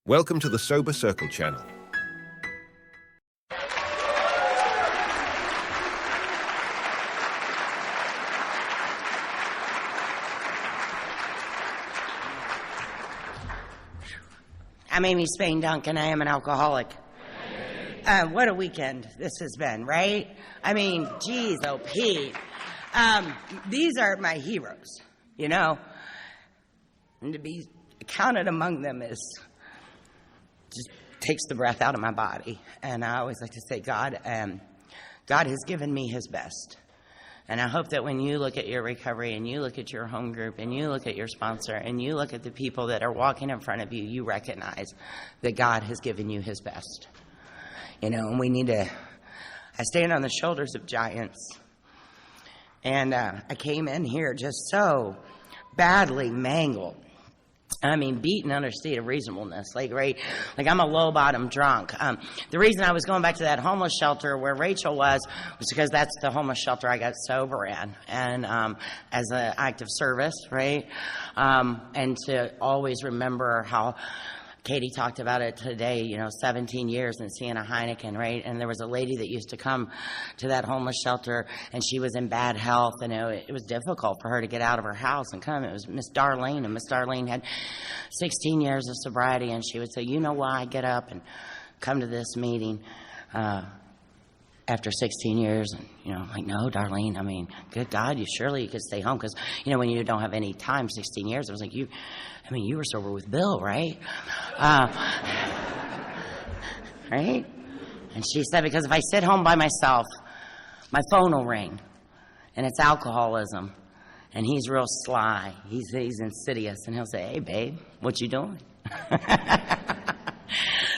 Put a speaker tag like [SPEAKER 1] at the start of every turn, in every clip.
[SPEAKER 1] Welcome to the Sober Circle channel.
[SPEAKER 2] I'm Amy Spain Duncan. I am an alcoholic. What a weekend this has been, right? I mean, geez, oh, Pete. These are my heroes, you know? And to be counted among them is just takes the breath out of my body. And I always like to say, God has given me his best. And I hope that when you look at your recovery and you look at your home group and you look at your sponsor and you look at the people that are walking in front of you, you recognize that God has given you his best. You know, and we need to, I stand on the shoulders of giants. And I came in here just so badly mangled. I mean, beaten under state of reasonableness, like I'm a low-bottom drunk. The reason I was going back to that homeless shelter where Rachel was because that's the homeless shelter I got sober in, and as an act of service, right? And to always remember how Katie talked about it today, 17 years and seeing a Heineken, right? And there was a lady that used to come to that homeless shelter, and she was in bad health, and it was difficult for her to get out of her house and come. It was Miss Darlene, and Miss Darlene had 16 years of sobriety, and she would say, you know why I get up and come to this meeting after 16 years? And, I'm like, no, Darlene, I mean, good God, surely you could stay home, because, when you don't have any time, 16 years, it was like, you were sober with Bill, right? Right? And she said, because if I sit home by myself, my phone will ring, and it's alcoholism, and he's real sly. He's insidious, and he'll say, hey, babe, what you doing?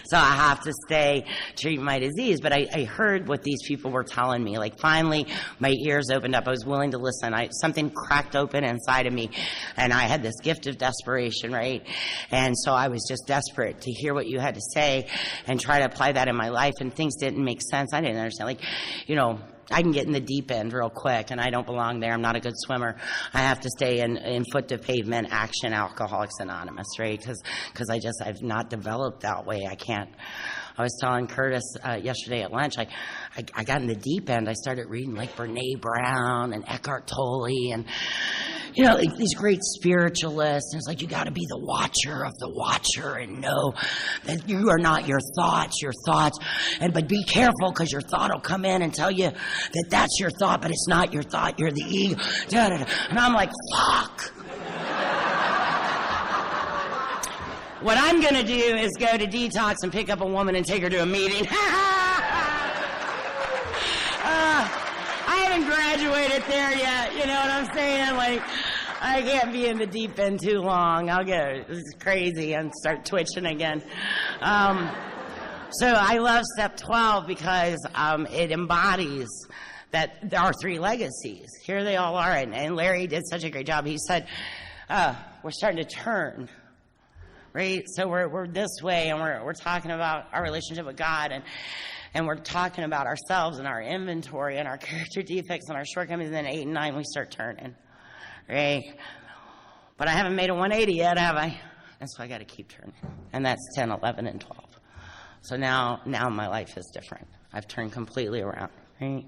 [SPEAKER 2] So I have to stay treating my disease. But I heard what these people were telling me. Like, finally, my ears opened up. I was willing to listen. Something cracked open inside of me, and I had this gift of desperation, right? And so I was just desperate to hear what you had to say and try to apply that in my life, and things didn't make sense. I didn't understand. Like, I can get in the deep end real quick, and I don't belong there. I'm not a good swimmer. I have to stay in foot to pavement action, Alcoholics Anonymous, right? Because I've not developed that way. I can't. I was telling Curtis yesterday at lunch, I got in the deep end. I started reading like Brene Brown and Eckhart Tolle and, like these great spiritualists. And it's like, you got to be the watcher of the watcher and know that you are not your thoughts. But be careful, because your thought will come in and tell you that that's your thought, but it's not your thought. You're the ego. And I'm like, fuck. What I'm going to do is go to detox and pick up a woman and take her to a meeting. I haven't graduated there yet, you know what I'm saying? Like, I can't be in the deep end too long. I'll get crazy and start twitching again. So I love step 12 because it embodies that there are 3 legacies. Here they all are, and Larry did such a great job. He said, we're starting to turn. Right? So we're this way, and we're talking about our relationship with God, and we're talking about ourselves and our inventory and our character defects and our shortcomings, and then 8 and 9 we start turning. Right? But I haven't made a 180 yet, have I? And so I got to keep turning. And that's 10, 11, and 12. So now my life is different. I've turned completely around. Right?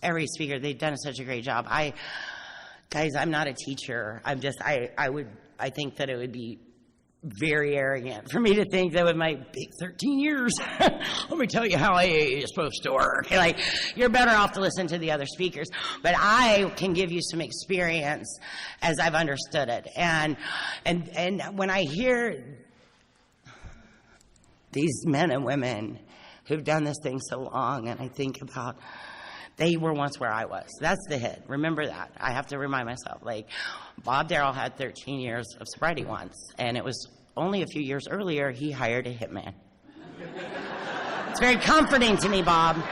[SPEAKER 2] Every speaker, they've done such a great job. Guys, I'm not a teacher. I think that it would be very arrogant for me to think that with my big 13 years, let me tell you how AA is supposed to work. Like, you're better off to listen to the other speakers. But I can give you some experience as I've understood it. And when I hear these men and women who've done this thing so long, and I think about, they were once where I was. That's the hit. Remember that. I have to remind myself. Like, Bob Darrell had 13 years of sobriety once, and it was only a few years earlier he hired a hitman. It's very comforting to me, Bob.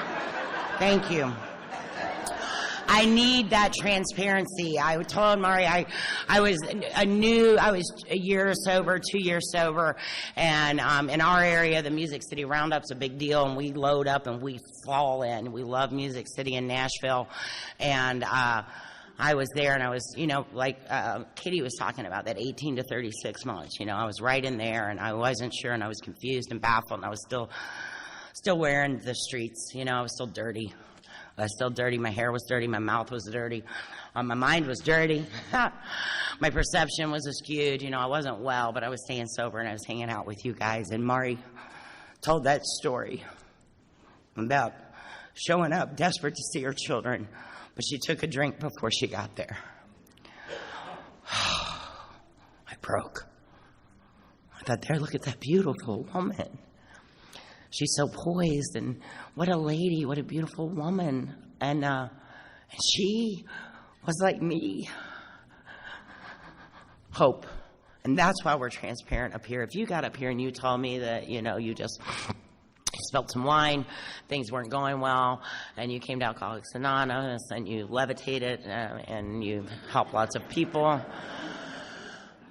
[SPEAKER 2] Thank you. I need that transparency. I told Mari I was a year sober, 2 years sober, and in our area, the Music City Roundup's a big deal, and we load up and we fall in. We love Music City in Nashville, and I was there, and I was, like Kitty was talking about, that 18 to 36 months. I was right in there, and I wasn't sure, and I was confused and baffled, and I was still wearing the streets. I was still dirty. I was still dirty. My hair was dirty. My mouth was dirty. My mind was dirty. My perception was skewed. I wasn't well, but I was staying sober, and I was hanging out with you guys. And Mari told that story about showing up desperate to see her children, but she took a drink before she got there. I broke. I thought, there, look at that beautiful woman. She's so poised, and what a lady, what a beautiful woman. And she was like me. Hope. And that's why we're transparent up here. If you got up here and you told me that, you just spilled some wine, things weren't going well, and you came to Alcoholics Anonymous, and you levitated, and you helped lots of people,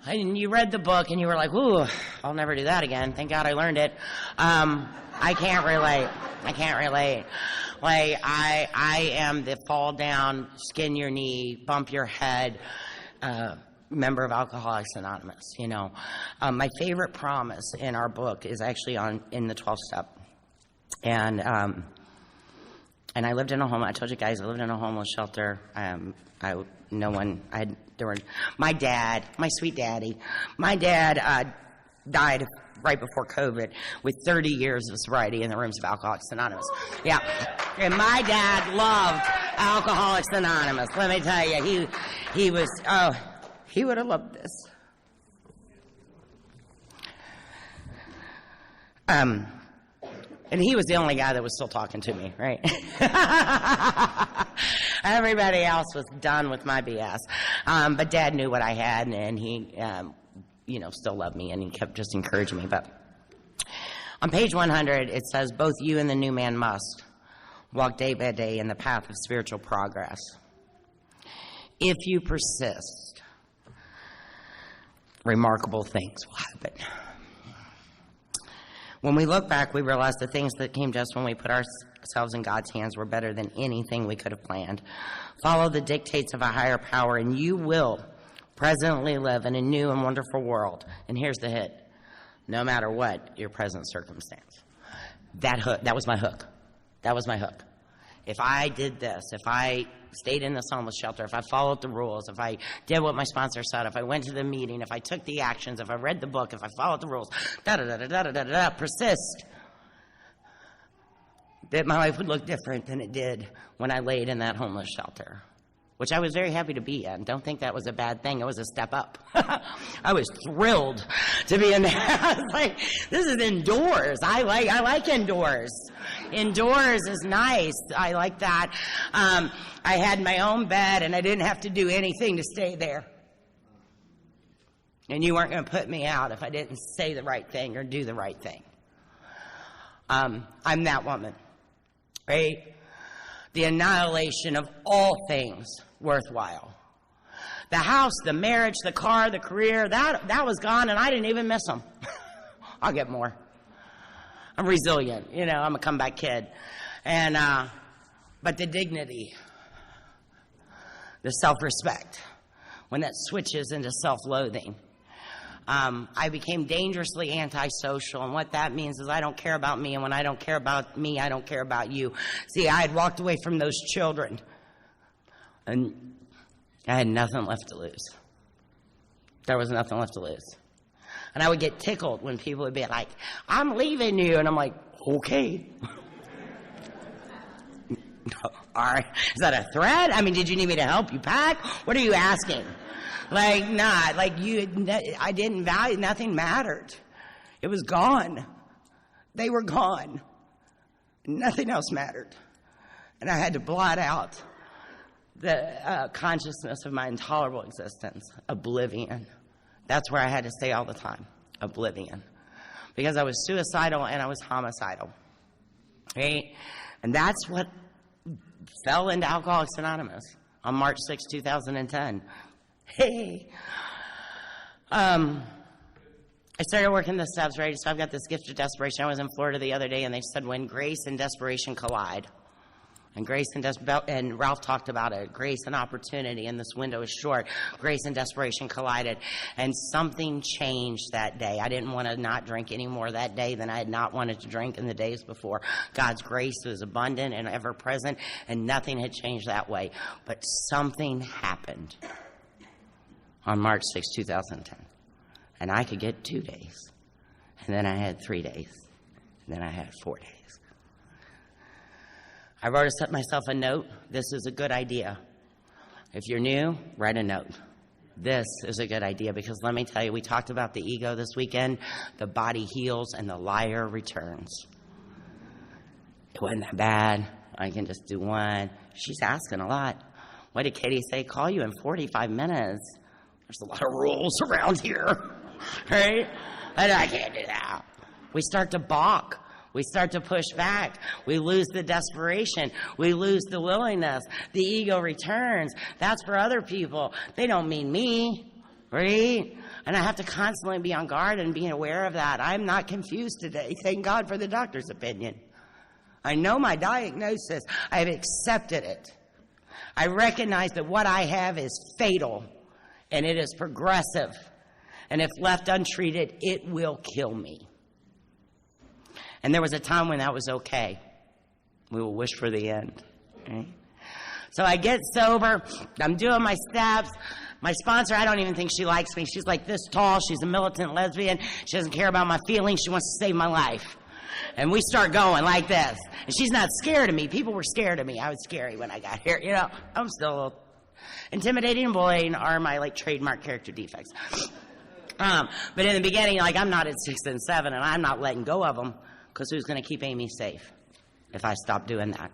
[SPEAKER 2] and you read the book, and you were like, ooh, I'll never do that again. Thank God I learned it. I can't relate. Like, I am the fall down, skin your knee, bump your head, member of Alcoholics Anonymous. My favorite promise in our book is actually in the 12th step. And I lived in a home. I told you guys I lived in a homeless shelter. My dad, my sweet daddy, died right before COVID with 30 years of sobriety in the rooms of Alcoholics Anonymous. Yeah. And my dad loved Alcoholics Anonymous. Let me tell you, he would have loved this. And he was the only guy that was still talking to me, right? Everybody else was done with my BS. But Dad knew what I had, and he, still loved me, and he kept just encouraging me. But on page 100, it says, both you and the new man must walk day by day in the path of spiritual progress. If you persist, remarkable things will happen. When we look back, we realize the things that came just when we put ourselves in God's hands were better than anything we could have planned. Follow the dictates of a higher power, and you will presently live in a new and wonderful world. And here's the hit. No matter what your present circumstance. That was my hook. That was my hook. If I did this, if I stayed in this homeless shelter, if I followed the rules, if I did what my sponsor said, if I went to the meeting, if I took the actions, if I read the book, if I followed the rules, persist, that my life would look different than it did when I laid in that homeless shelter, which I was very happy to be in. Don't think that was a bad thing. It was a step up. I was thrilled to be in there. I was like, this is indoors. I like indoors. Indoors is nice. I like that. I had my own bed, and I didn't have to do anything to stay there. And you weren't going to put me out if I didn't say the right thing or do the right thing. I'm that woman, right? The annihilation of all things worthwhile. The house, the marriage, the car, the career, that was gone, and I didn't even miss them. I'll get more. I'm resilient, I'm a comeback kid. And, but the dignity, the self-respect, when that switches into self-loathing, I became dangerously antisocial, and what that means is I don't care about me, and when I don't care about me, I don't care about you. See, I had walked away from those children, and I had nothing left to lose. There was nothing left to lose. And I would get tickled when people would be like, I'm leaving you, and I'm like, okay. All right, is that a threat? I mean, did you need me to help you pack? What are you asking? Like, not. Like, I didn't value, nothing mattered. It was gone. They were gone. Nothing else mattered. And I had to blot out the consciousness of my intolerable existence. Oblivion. That's where I had to stay all the time. Oblivion. Because I was suicidal and I was homicidal. Right? And that's what fell into Alcoholics Anonymous on March 6, 2010. Hey. I started working the steps, right? So I've got this gift of desperation. I was in Florida the other day, and they said when grace and desperation collide. And and Ralph talked about it. Grace and opportunity, and this window is short. Grace and desperation collided, and something changed that day. I didn't want to not drink any more that day than I had not wanted to drink in the days before. God's grace was abundant and ever present, and nothing had changed that way. But something happened on March 6, 2010, and I could get 2 days, and then I had 3 days, and then I had 4 days. I wrote myself a note. This is a good idea. If you're new, write a note. This is a good idea, because let me tell you, we talked about the ego this weekend. The body heals and the liar returns. It wasn't that bad. I can just do one. She's asking a lot. What did Katie say? Call you in 45 minutes. There's a lot of rules around here, right? And I can't do that. We start to balk. We start to push back. We lose the desperation. We lose the willingness. The ego returns. That's for other people. They don't mean me, right? And I have to constantly be on guard and be aware of that. I'm not confused today. Thank God for the doctor's opinion. I know my diagnosis. I have accepted it. I recognize that what I have is fatal, and it is progressive. And if left untreated, it will kill me. And there was a time when that was okay. We will wish for the end. Right? So I get sober. I'm doing my steps. My sponsor, I don't even think she likes me. She's like this tall. She's a militant lesbian. She doesn't care about my feelings. She wants to save my life. And we start going like this. And she's not scared of me. People were scared of me. I was scary when I got here. You know, I'm still intimidating and bullying are my trademark character defects. But in the beginning, I'm not at 6 and 7, and I'm not letting go of them. Because who's going to keep Amy safe if I stop doing that,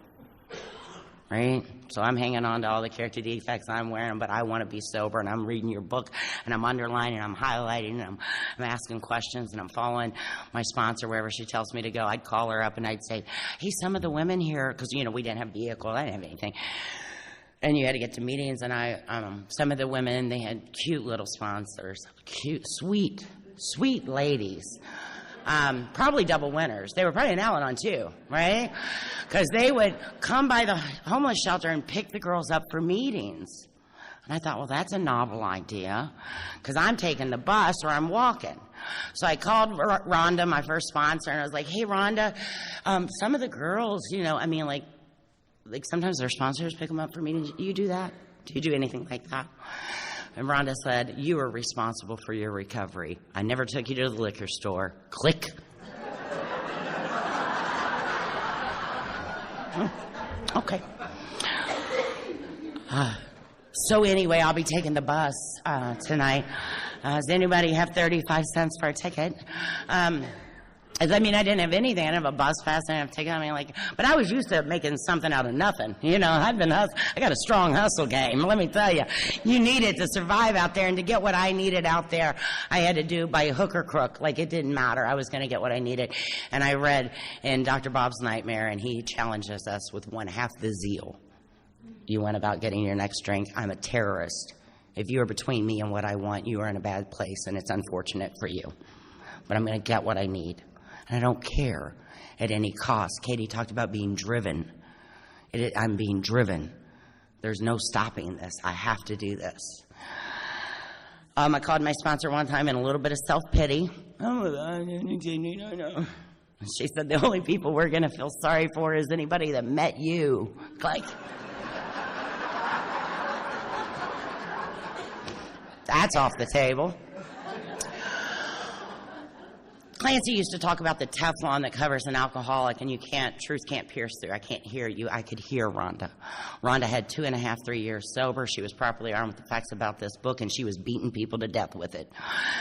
[SPEAKER 2] right? So I'm hanging on to all the character defects I'm wearing, but I want to be sober, and I'm reading your book, and I'm underlining, and I'm highlighting, and I'm asking questions, and I'm following my sponsor wherever she tells me to go. I'd call her up, and I'd say, hey, some of the women here, because, we didn't have vehicles, I didn't have anything, and you had to get to meetings, and some of the women, they had cute little sponsors, cute, sweet ladies. Probably double winners. They were probably in Al-Anon too, right? Because they would come by the homeless shelter and pick the girls up for meetings. And I thought, well, that's a novel idea, because I'm taking the bus or I'm walking. So I called Rhonda, my first sponsor, and I was like, hey, Rhonda, some of the girls, sometimes their sponsors pick them up for meetings. Do you do that? Do you do anything like that? And Rhonda said, you are responsible for your recovery. I never took you to the liquor store. Click. Okay. So anyway, I'll be taking the bus tonight. Does anybody have 35 cents for a ticket? I didn't have anything. I didn't have a bus pass. I didn't have a ticket. But I was used to making something out of nothing. I got a strong hustle game. Let me tell you, you need it to survive out there, and to get what I needed out there, I had to do by hook or crook. It didn't matter. I was going to get what I needed. And I read in Dr. Bob's Nightmare, and he challenges us with 1/2 the zeal. You went about getting your next drink. I'm a terrorist. If you are between me and what I want, you are in a bad place, and it's unfortunate for you. But I'm going to get what I need. And I don't care at any cost. Katie talked about being driven. I'm being driven. There's no stopping this. I have to do this. I called my sponsor one time in a little bit of self-pity. She said, the only people we're going to feel sorry for is anybody that met you. That's off the table. Clancy used to talk about the Teflon that covers an alcoholic, and truth can't pierce through. I can't hear you. I could hear Rhonda. Rhonda had 2.5, 3 years sober. She was properly armed with the facts about this book, and she was beating people to death with it.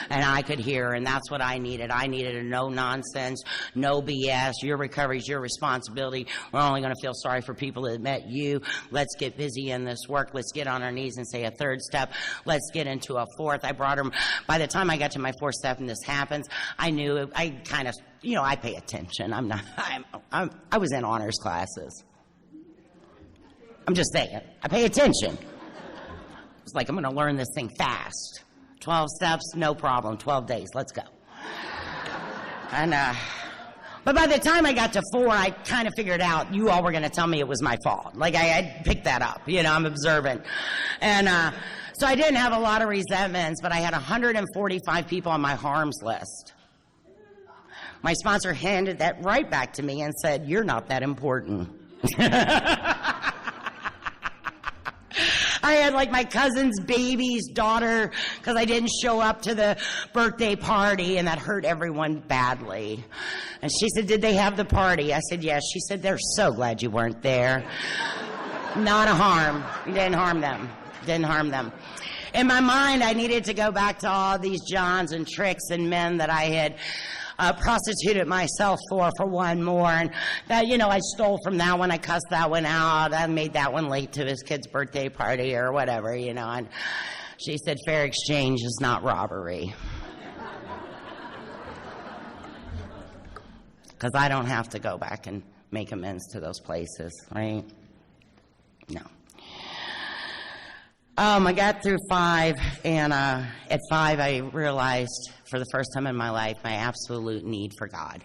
[SPEAKER 2] And I could hear her, and that's what I needed. I needed a no nonsense, no BS. Your recovery is your responsibility. We're only going to feel sorry for people that met you. Let's get busy in this work. Let's get on our knees and say a third step. Let's get into a fourth. I brought her. By the time I got to my fourth step and this happens, I knew it. I kind of, I pay attention. I was in honors classes. I'm just saying, I pay attention. It's like, I'm going to learn this thing fast. 12 steps, no problem. 12 days, let's go. And But by the time I got to 4, I kind of figured out you all were going to tell me it was my fault. Like, I picked that up. I'm observant. And so I didn't have a lot of resentments, but I had 145 people on my harms list. My sponsor handed that right back to me and said, "You're not that important." I had like my cousin's baby's daughter because I didn't show up to the birthday party, and that hurt everyone badly. And she said, "Did they have the party?" I said, "Yes." She said, "They're so glad you weren't there." Not a harm. You didn't harm them. Didn't harm them. In my mind, I needed to go back to all these Johns and Tricks and men that I had prostituted myself for one more. And that, I stole from that one. I cussed that one out. I made that one late to his kid's birthday party or whatever, And she said, "Fair exchange is not robbery." Because I don't have to go back and make amends to those places, right? No. I got through 5, and at 5 I realized for the first time in my life my absolute need for God.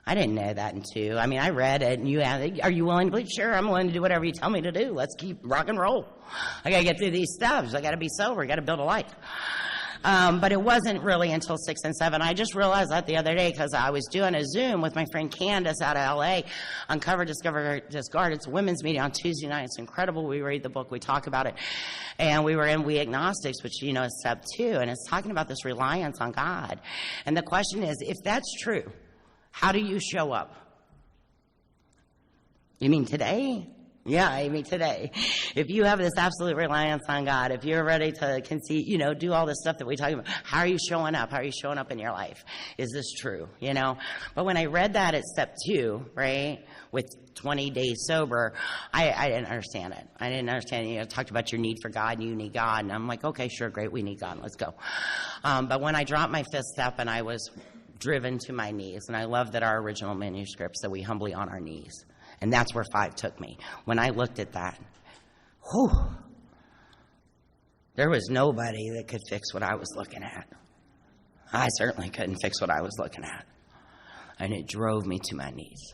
[SPEAKER 2] I didn't know that in 2. I read it, and are you willing to believe? Sure, I'm willing to do whatever you tell me to do. Let's keep rock and roll. I got to get through these steps. I got to be sober. I got to build a life. But it wasn't really until 6 and 7. I just realized that the other day because I was doing a Zoom with my friend Candace out of L.A. Uncover, Discover, Discard. It's a women's meeting on Tuesday night. It's incredible. We read the book. We talk about it. And we were in We Agnostics, which, is step 2. And it's talking about this reliance on God. And the question is, if that's true, how do you show up? You mean today? Yeah, I mean today. If you have this absolute reliance on God, if you're ready to conceive, do all this stuff that we talk about, how are you showing up? How are you showing up in your life? Is this true? But when I read that at step 2, right, with 20 days sober, I didn't understand it. I didn't understand it. Talked about your need for God, and you need God. And I'm like, okay, sure, great, we need God. Let's go. But when I dropped my 5th step and I was driven to my knees, and I love that our original manuscript said we humbly on our knees. And that's where 5 took me. When I looked at that, there was nobody that could fix what I was looking at. I certainly couldn't fix what I was looking at. And it drove me to my knees.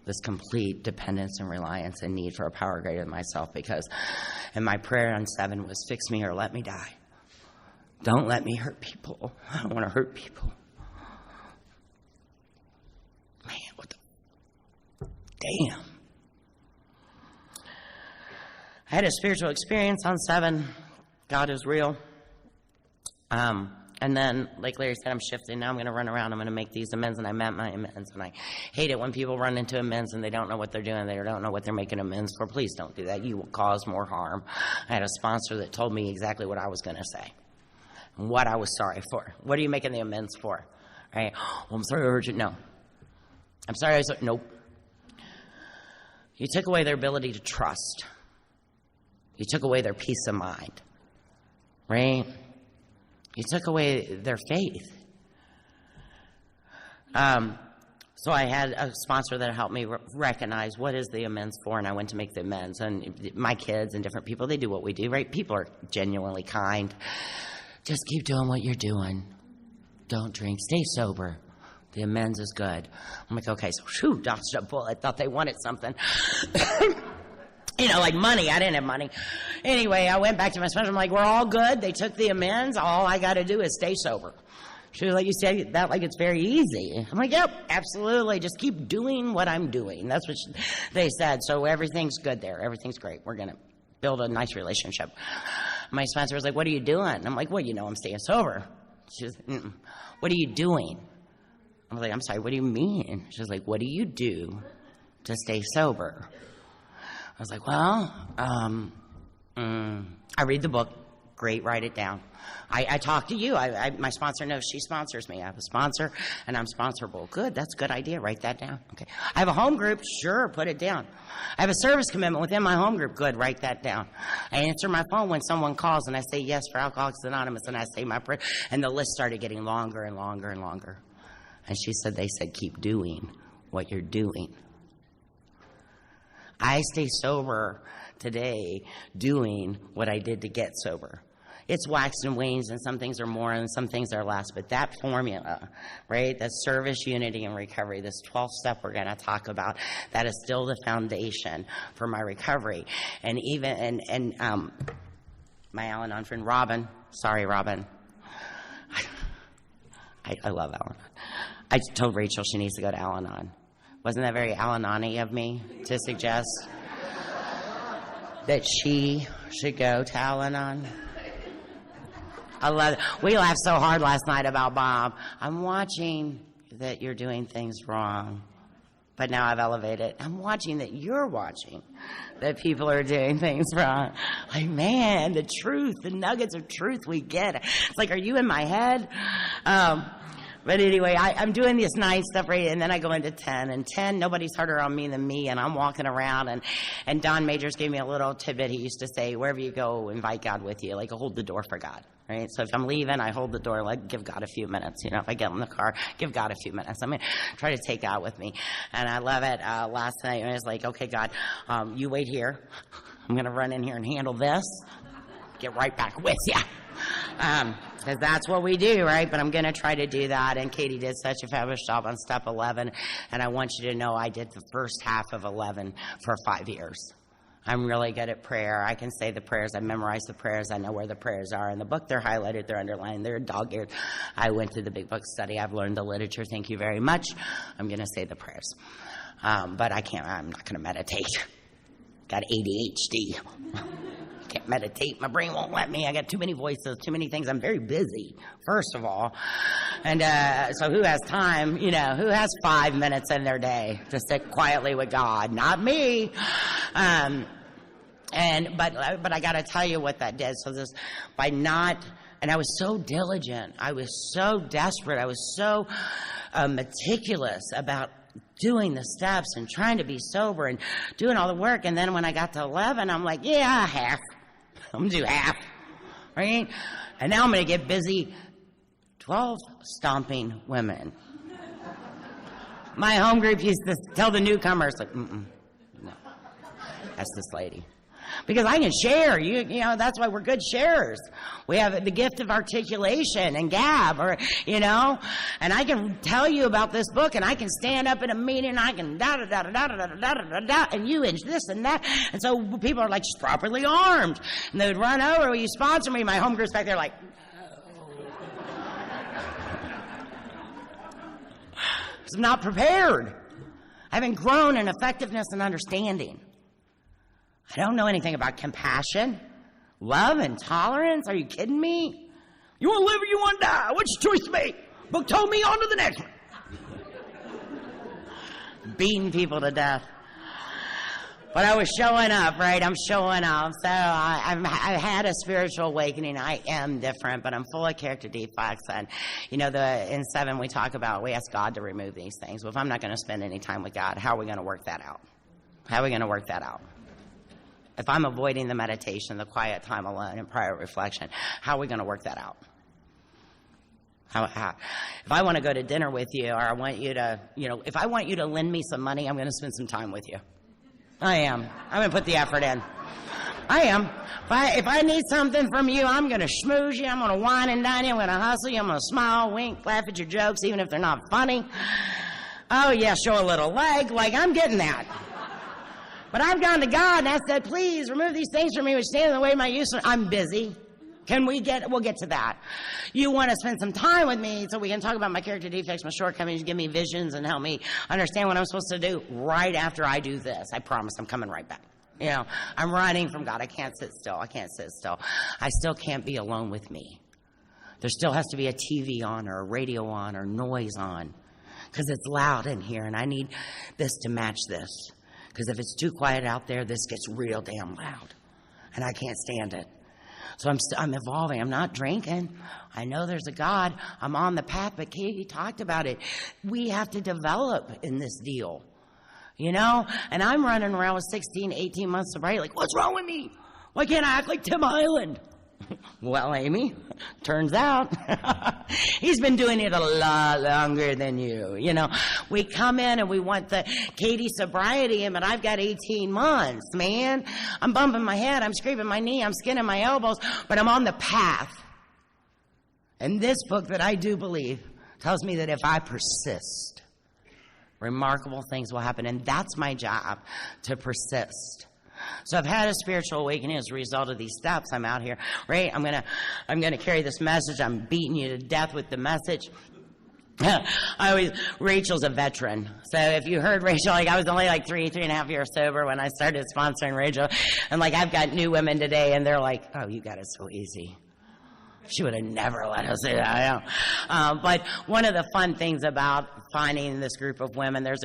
[SPEAKER 2] This complete dependence and reliance and need for a power greater than myself, and my prayer on 7 was, "Fix me or let me die. Don't let me hurt people. I don't want to hurt people." Man, what the damn. I had a spiritual experience on 7. God is real. And then, like Larry said, I'm shifting. Now I'm going to run around. I'm going to make these amends, and I meant my amends. And I hate it when people run into amends and they don't know what they're doing. They don't know what they're making amends for. Please don't do that. You will cause more harm. I had a sponsor that told me exactly what I was going to say and what I was sorry for. What are you making the amends for? Right? "Well, I'm sorry I hurt you." No. "I'm sorry I said." Nope. You took away their ability to trust. You took away their peace of mind, right? You took away their faith. So I had a sponsor that helped me recognize what is the amends for, and I went to make the amends. And my kids and different people, they do what we do, right? People are genuinely kind. Just keep doing what you're doing. Don't drink. Stay sober. The amends is good. I'm like, okay, so dodged a bullet. Thought they wanted something. Like money. I didn't have money. Anyway, I went back to my sponsor. I'm like, we're all good. They took the amends. All I got to do is stay sober. She was like, you say that like it's very easy. I'm like, yep, absolutely. Just keep doing what I'm doing. That's what they said. So everything's good there. Everything's great. We're going to build a nice relationship. My sponsor was like, what are you doing? I'm like, well, I'm staying sober. She was like, what are you doing? I was like, I'm sorry, what do you mean? She was like, what do you do to stay sober? I was like, well, I read the book. Great, write it down. I talk to you. My sponsor knows she sponsors me. I have a sponsor, and I'm sponsorable. Good, that's a good idea. Write that down. Okay. I have a home group. Sure, put it down. I have a service commitment within my home group. Good, write that down. I answer my phone when someone calls, and I say yes for Alcoholics Anonymous, and I say my prayer, and the list started getting longer and longer and longer. And she said, they said, keep doing what you're doing. I stay sober today doing what I did to get sober. it's waxed and wanes, and some things are more and some things are less. But that formula, right, that service, unity, and recovery, this 12th step we're going to talk about, that is still the foundation for my recovery. And even, my Al-Anon friend, Robin, sorry, Robin. I love Al-Anon. I told Rachel she needs to go to Al-Anon. Wasn't that very Al-Anon-y of me to suggest that she should go to Al-Anon? I love it. We laughed so hard last night about Bob. I'm watching that you're doing things wrong, but now I've elevated. I'm watching that you're watching that people are doing things wrong. Like, man, the truth, the nuggets of truth we get. It's like, are you in my head? But anyway, I'm doing this nice stuff, right? And then I go into 10. And 10, nobody's harder on me than me. And I'm walking around. And Don Majors gave me a little tidbit. He used to say, wherever you go, invite God with you. Like, hold the door for God, right? So if I'm leaving, I hold the door, like, give God a few minutes. You know, if I get in the car, give God a few minutes. I'm going to try to take God with me. And I love it. Last night, I was like, okay, God, you wait here. I'm going to run in here and handle this. Get right back with you. Because that's what we do, right? But I'm going to try to do that. And Katie did such a fabulous job on step 11. And I want you to know I did the first half of 11 for 5 years. I'm really good at prayer. I can say the prayers. I memorize the prayers. I know where the prayers are. In the book, they're highlighted, they're underlined, they're dog-eared. I went to the big book study. I've learned the literature. Thank you very much. I'm going to say the prayers. But I'm not going to meditate. Got ADHD. Can't meditate. My brain won't let me. I got too many voices, too many things. I'm very busy, first of all. And so who has time, who has 5 minutes in their day to sit quietly with God? Not me. But I got to tell you what that did. So this, and I was so diligent. I was so desperate. I was so meticulous about doing the steps and trying to be sober and doing all the work. And then when I got to 11, I'm like, yeah, half. I'm going to do half, right? And now I'm going to get busy 12 stomping women. My home group used to tell the newcomers, like, no, that's this lady. Because I can share, that's why we're good sharers. We have the gift of articulation and gab, and I can tell you about this book, and I can stand up in a meeting, and I can da-da-da-da-da-da-da-da-da-da, and you and this and that. And so people are like properly armed. And they would run over, will you sponsor me? My home group's back there like, I'm not prepared. I haven't grown in effectiveness and understanding. I don't know anything about compassion, love, and tolerance. Are you kidding me? You want to live or you want to die? What's your choice to make? Book told me, on to the next one. Beating people to death. But I was showing up, right? I'm showing up. So I've had a spiritual awakening. I am different, but I'm full of character defects. And, in 7 we talk about, we ask God to remove these things. Well, if I'm not going to spend any time with God, how are we going to work that out? How are we going to work that out? If I'm avoiding the meditation, the quiet time alone, and prior reflection, how are we going to work that out? How? If I want to go to dinner with you, or I want you to, if I want you to lend me some money, I'm going to spend some time with you. I am. I'm going to put the effort in. I am. If I need something from you, I'm going to schmooze you. I'm going to wine and dine you. I'm going to hustle you. I'm going to smile, wink, laugh at your jokes, even if they're not funny. Oh, yeah, show a little leg. Like, I'm getting that. But I've gone to God and I said, please remove these things from me which stand in the way of my use. I'm busy. We'll get to that. You want to spend some time with me so we can talk about my character defects, my shortcomings, give me visions and help me understand what I'm supposed to do right after I do this. I promise I'm coming right back. I'm running from God. I can't sit still. I still can't be alone with me. There still has to be a TV on or a radio on or noise on because it's loud in here and I need this to match this. Because if it's too quiet out there, this gets real damn loud. And I can't stand it. So I'm evolving. I'm not drinking. I know there's a God. I'm on the path. But Katie talked about it. We have to develop in this deal. And I'm running around with 16, 18 months sobriety. Like, what's wrong with me? Why can't I act like Tim Highland? Well, Amy, turns out he's been doing it a lot longer than you. You know, we come in and we want the Katie sobriety, but I've got 18 months, man. I'm bumping my head, I'm scraping my knee, I'm skinning my elbows, but I'm on the path. And this book that I do believe tells me that if I persist, remarkable things will happen. And that's my job, to persist. So I've had a spiritual awakening as a result of these steps. I'm out here, right? I'm gonna carry this message. I'm beating you to death with the message. Rachel's a veteran. So if you heard Rachel, I was only 3.5 years sober when I started sponsoring Rachel. And I've got new women today and they're like, oh, you got it so easy. She would have never let us do that. But one of the fun things about finding this group of women, there's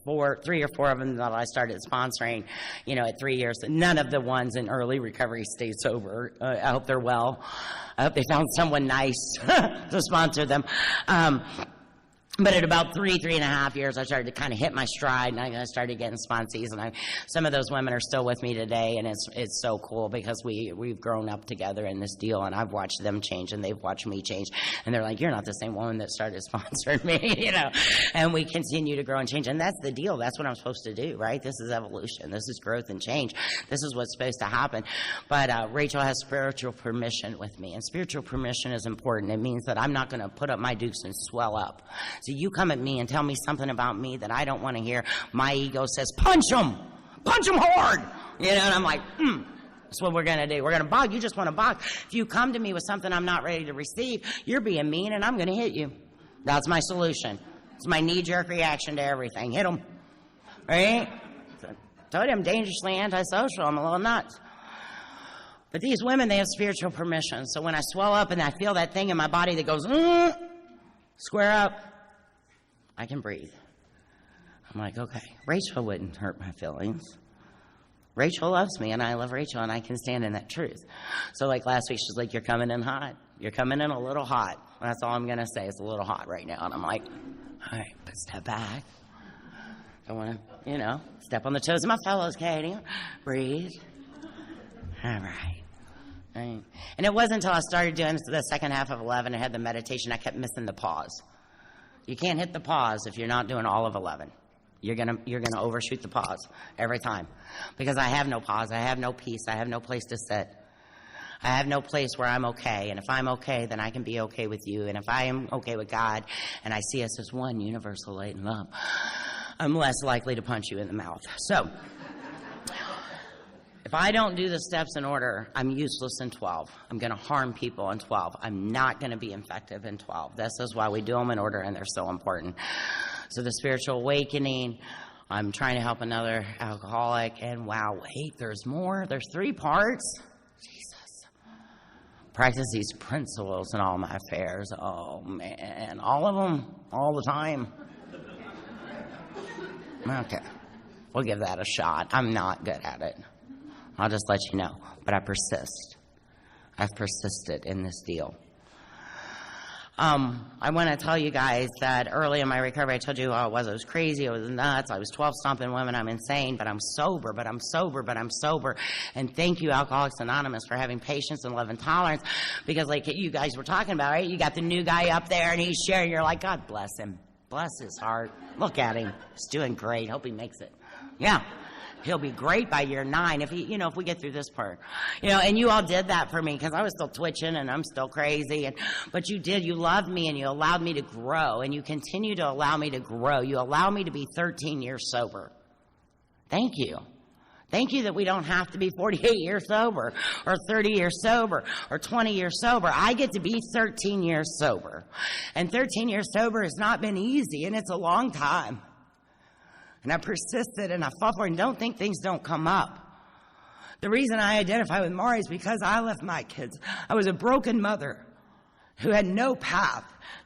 [SPEAKER 2] 3 or 4 of them that I started sponsoring, at 3 years. None of the ones in early recovery stayed sober. I hope they're well. I hope they found someone nice to sponsor them. But at about 3.5 years, I started to kind of hit my stride, and I started getting sponsees, and some of those women are still with me today, and it's so cool because we've grown up together in this deal, and I've watched them change, and they've watched me change, and they're like, you're not the same woman that started sponsoring me, and we continue to grow and change, and that's the deal. That's what I'm supposed to do, right? This is evolution. This is growth and change. This is what's supposed to happen. But Rachel has spiritual permission with me, and spiritual permission is important. It means that I'm not going to put up my dukes and swell up. So you come at me and tell me something about me that I don't want to hear. My ego says, punch him hard. And I'm like, that's what we're going to do. We're going to bog. You just want to bog. If you come to me with something I'm not ready to receive, you're being mean and I'm going to hit you. That's my solution. It's my knee-jerk reaction to everything. Hit them. Right? So, I told you I'm dangerously antisocial. I'm a little nuts. But these women, they have spiritual permission. So when I swell up and I feel that thing in my body that goes, square up, I can breathe. I'm like, okay, Rachel wouldn't hurt my feelings. Rachel loves me, and I love Rachel, and I can stand in that truth. So last week, she's like, you're coming in hot. You're coming in a little hot. That's all I'm going to say. It's a little hot right now. And I'm like, all right, but step back. I want to, step on the toes of my fellows, Katie. Breathe. All right. And it wasn't until I started doing the second half of 11 and had the meditation, I kept missing the pause. You can't hit the pause if you're not doing all of 11. You're gonna overshoot the pause every time. Because I have no pause, I have no peace, I have no place to sit. I have no place where I'm okay. And if I'm okay, then I can be okay with you. And if I am okay with God, and I see us as one universal light and love, I'm less likely to punch you in the mouth. So, if I don't do the steps in order, I'm useless in 12. I'm going to harm people in 12. I'm not going to be effective in 12. This is why we do them in order, and they're so important. So the spiritual awakening, I'm trying to help another alcoholic, and wow, wait, there's more. There's 3 parts. Jesus. Practice these principles in all my affairs. Oh, man. All of them, all the time. Okay. We'll give that a shot. I'm not good at it. I'll just let you know. But I persist. I've persisted in this deal. I want to tell you guys that early in my recovery, I told you how I was. I was crazy. I was nuts. I was 12 stomping women. I'm insane, but I'm sober, but I'm sober, but I'm sober. And thank you, Alcoholics Anonymous, for having patience and love and tolerance. Because you guys were talking about, right? You got the new guy up there, and he's sharing. You're like, God bless him. Bless his heart. Look at him. He's doing great. Hope he makes it. Yeah. He'll be great by year 9 if if we get through this part. And you all did that for me because I was still twitching and I'm still crazy. But you did. You loved me and you allowed me to grow, and you continue to allow me to grow. You allow me to be 13 years sober. Thank you. Thank you that we don't have to be 48 years sober or 30 years sober or 20 years sober. I get to be 13 years sober. And 13 years sober has not been easy, and it's a long time. And I persisted and I fought for it, and don't think things don't come up. The reason I identify with Maury is because I left my kids. I was a broken mother who had no path,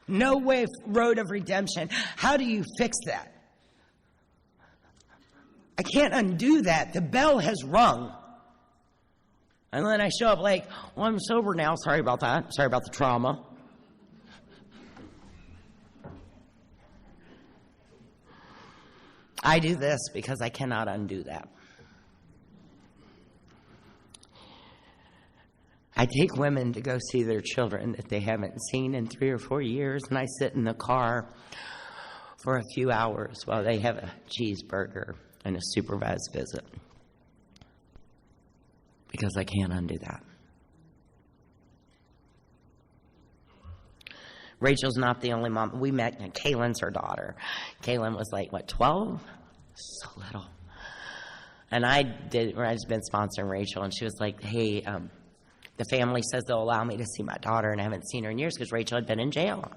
[SPEAKER 2] no road of redemption. How do you fix that? I can't undo that. The bell has rung. And then I show up well, I'm sober now. Sorry about that. Sorry about the trauma. I do this because I cannot undo that. I I take women to go see their children that they haven't seen in 3 or 4 years, and I sit in the car for a few hours while they have a cheeseburger and a supervised visit. Because I can't undo that. Rachel's not the only mom. We met, Kaylin's her daughter. Kaylin was like, 12? So little. And I'd been sponsoring Rachel, and she was like, hey, the family says they'll allow me to see my daughter, and I haven't seen her in years because Rachel had been in jail.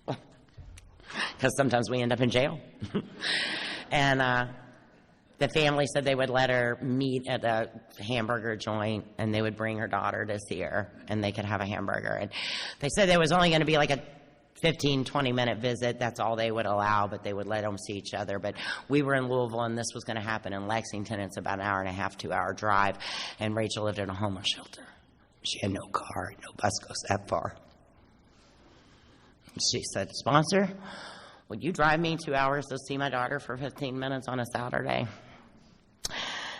[SPEAKER 2] Because sometimes we end up in jail. And the family said they would let her meet at a hamburger joint, and they would bring her daughter to see her, and they could have a hamburger. And they said there was only going to be like a 15, 20-minute visit. That's all they would allow, but they would let them see each other. But we were in Louisville, and this was going to happen in Lexington. It's about an hour and a half, 2-hour drive, and Rachel lived in a homeless shelter. She had no car, no bus goes that far. She said, sponsor, would you drive me 2 hours to see my daughter for 15 minutes on a Saturday?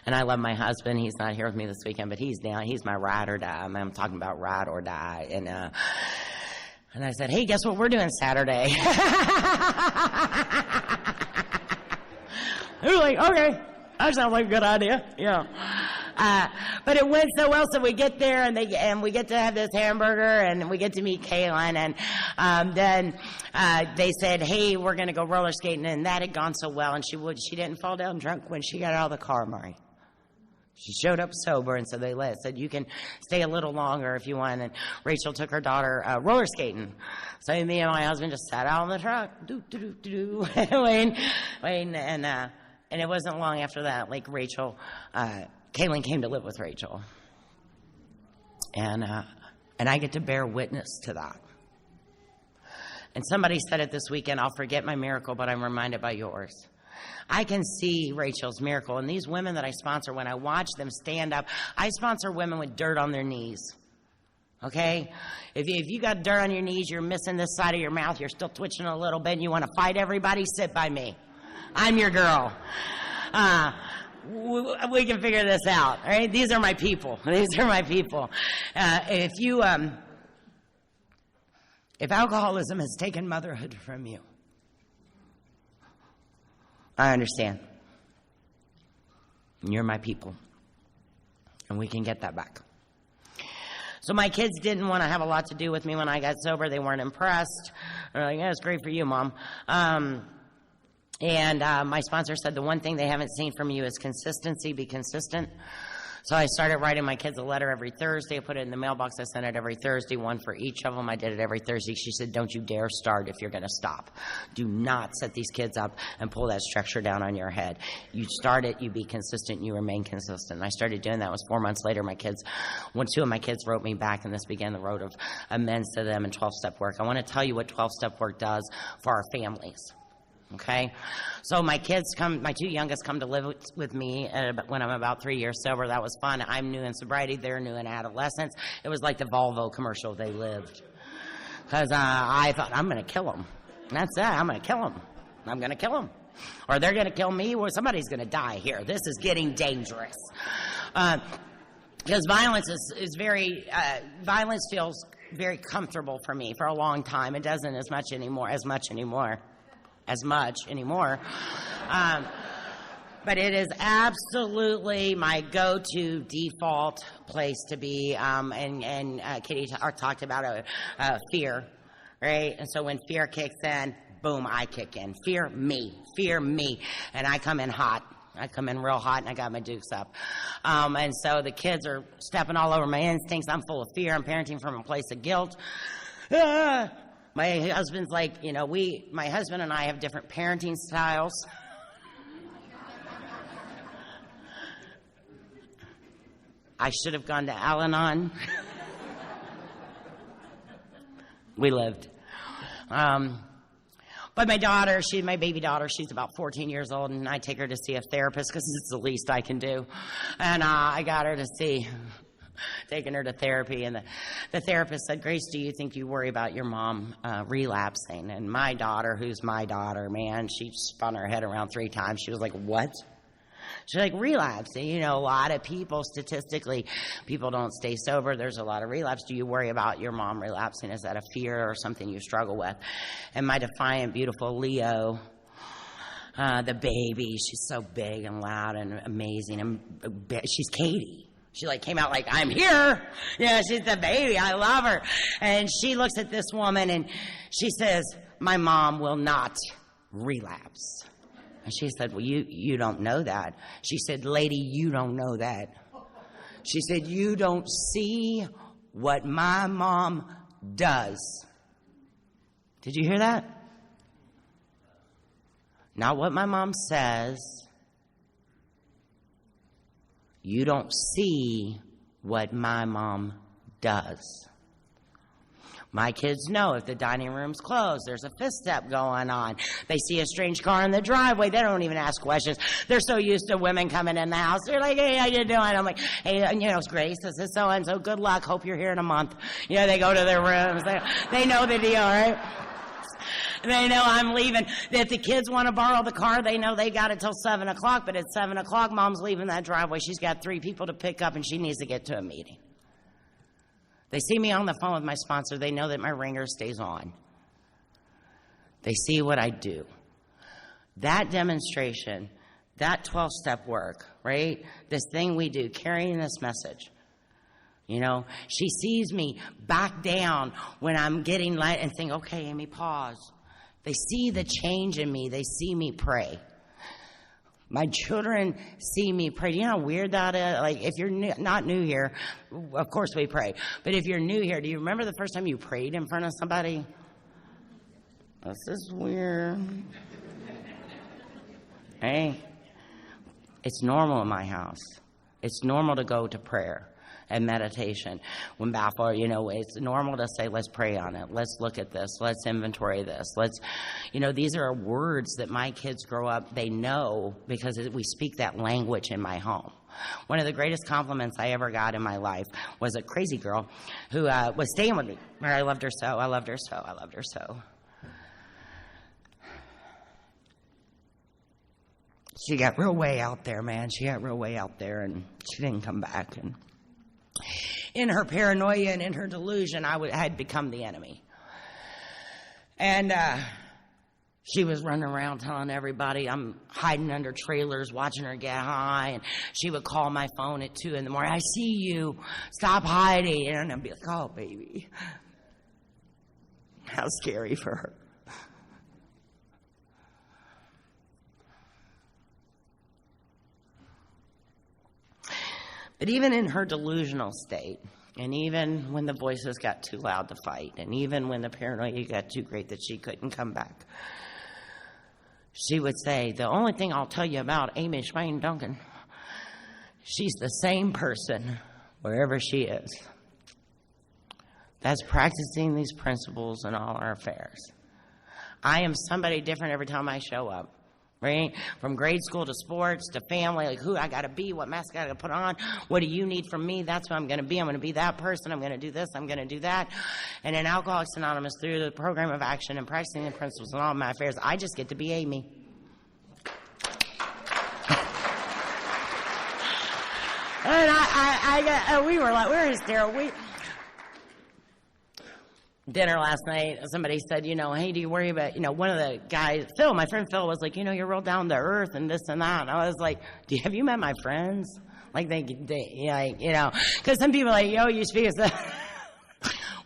[SPEAKER 2] And I love my husband. He's not here with me this weekend, but he's down. He's my ride or die. I'm talking about ride or die. And I said, hey, guess what we're doing Saturday? They were like, okay, that sounds like a good idea. Yeah. But it went so well, so we get there, and we get to have this hamburger, and we get to meet Kaylin, and then they said, hey, we're going to go roller skating, and that had gone so well, and she didn't fall down drunk when she got out of the car, Mari. She showed up sober, and so they said, you can stay a little longer if you want, and Rachel took her daughter roller skating. So me and my husband just sat out in the truck, waiting, and it wasn't long after that, like Kaylin came to live with Rachel. And I get to bear witness to that. And somebody said it this weekend, I'll forget my miracle, but I'm reminded by yours. I can see Rachel's miracle. And these women that I sponsor, when I watch them stand up, I sponsor women with dirt on their knees. Okay? If you got dirt on your knees, you're missing this side of your mouth, you're still twitching a little bit, and you want to fight everybody, sit by me. I'm your girl. We can figure this out, all right? These are my people. These are my people. If alcoholism has taken motherhood from you, I understand. You're my people. And we can get that back. So my kids didn't want to have a lot to do with me when I got sober. They weren't impressed. They're like, yeah, it's great for you, Mom. And my sponsor said the one thing they haven't seen from you is consistency. Be consistent. So I started writing my kids a letter every Thursday. I put it in the mailbox. I sent it every Thursday, one for each of them. I did it every Thursday. She said, don't you dare start if you're going to stop. Do not set these kids up and pull that structure down on your head. You start it, you be consistent, you remain consistent. And I started doing that. It was 4 months later. Two of my kids wrote me back, and this began the road of amends to them and 12-step work. I want to tell you what 12-step work does for our families. Okay, so my two youngest come to live with me when I'm about 3 years sober. That was fun. I'm new in sobriety. They're new in adolescence. It was like the Volvo commercial they lived. Because I thought, I'm going to kill them. That's it. I'm going to kill them. I'm going to kill them. Or they're going to kill me, or somebody's going to die here. This is getting dangerous. Because violence violence feels very comfortable for me for a long time. It doesn't as much anymore. But it is absolutely my go-to default place to be. And Kitty talked about fear, right? And so when fear kicks in, boom, I kick in. Fear me. And I come in hot. I come in real hot, and I got my dukes up. And so the kids are stepping all over my instincts. I'm full of fear. I'm parenting from a place of guilt. My husband's like, my husband and I have different parenting styles. I should have gone to Al-Anon. We lived. But my daughter, my baby daughter, she's about 14 years old, and I take her to see a therapist because it's the least I can do. And I got her to taking her to therapy, and the therapist said, Grace, do you think you worry about your mom relapsing? And my daughter, who's my daughter, man, she spun her head around 3 times. She was like, what? She's like, relapse. And, you know, a lot of people, statistically, people don't stay sober. There's a lot of relapse. Do you worry about your mom relapsing? Is that a fear or something you struggle with? And my defiant, beautiful Leo, the baby, she's so big and loud and amazing. And she's Katie. She like came out like, I'm here. Yeah, she's the baby. I love her. And she looks at this woman and she says, my mom will not relapse. And she said, well, you don't know that. She said, lady, you don't know that. She said, you don't see what my mom does. Did you hear that? Not what my mom says. You don't see what my mom does. My kids know if the dining room's closed, there's a fifth step going on. They see a strange car in the driveway. They don't even ask questions. They're so used to women coming in the house. They're like, hey, how you doing? I'm like, hey, you know, it's Grace. This is so-and-so. Good luck. Hope you're here in a month. You know, they go to their rooms. They know the deal, right? They know I'm leaving. If the kids want to borrow the car, they know they got it till 7 o'clock. But at 7 o'clock, mom's leaving that driveway. She's got 3 people to pick up, and she needs to get to a meeting. They see me on the phone with my sponsor. They know that my ringer stays on. They see what I do. That demonstration, that 12-step work, right? This thing we do, carrying this message. You know, she sees me back down when I'm getting light and think, okay, Amy, pause. They see the change in me. They see me pray. My children see me pray. Do you know how weird that is? Like, if you're not new here, of course we pray. But if you're new here, do you remember the first time you prayed in front of somebody? This is weird. Hey, it's normal in my house. It's normal to go to prayer and meditation. When baffled, you know, it's normal to say, let's pray on it. Let's look at this. Let's inventory this. Let's, you know, these are words that my kids grow up, they know because we speak that language in my home. One of the greatest compliments I ever got in my life was a crazy girl who was staying with me. I loved her so, I loved her so, I loved her so. She got real way out there, man. She got real way out there, and she didn't come back. And in her paranoia and in her delusion, I had become the enemy. And she was running around telling everybody I'm hiding under trailers, watching her get high. And she would call my phone at 2 in the morning. I see you. Stop hiding. And I'd be like, oh, baby. How scary for her. But even in her delusional state, and even when the voices got too loud to fight, and even when the paranoia got too great that she couldn't come back, she would say, the only thing I'll tell you about Amy Schmaine Duncan, she's the same person wherever she is. That's practicing these principles in all our affairs. I am somebody different every time I show up. Right? From grade school to sports to family, like who I got to be, what mask I got to put on, what do you need from me? That's who I'm going to be. I'm going to be that person. I'm going to do this. I'm going to do that. And in Alcoholics Anonymous, through the program of action and practicing the principles in all my affairs, I just get to be Amy. And we were hysterical. Dinner last night, somebody said, you know, hey, do you worry about, you know, one of the guys, Phil, my friend Phil was like, you know, you're real down to earth and this and that. And I was like, have you met my friends? Like, they like, you know, because some people are like, yo, you speak as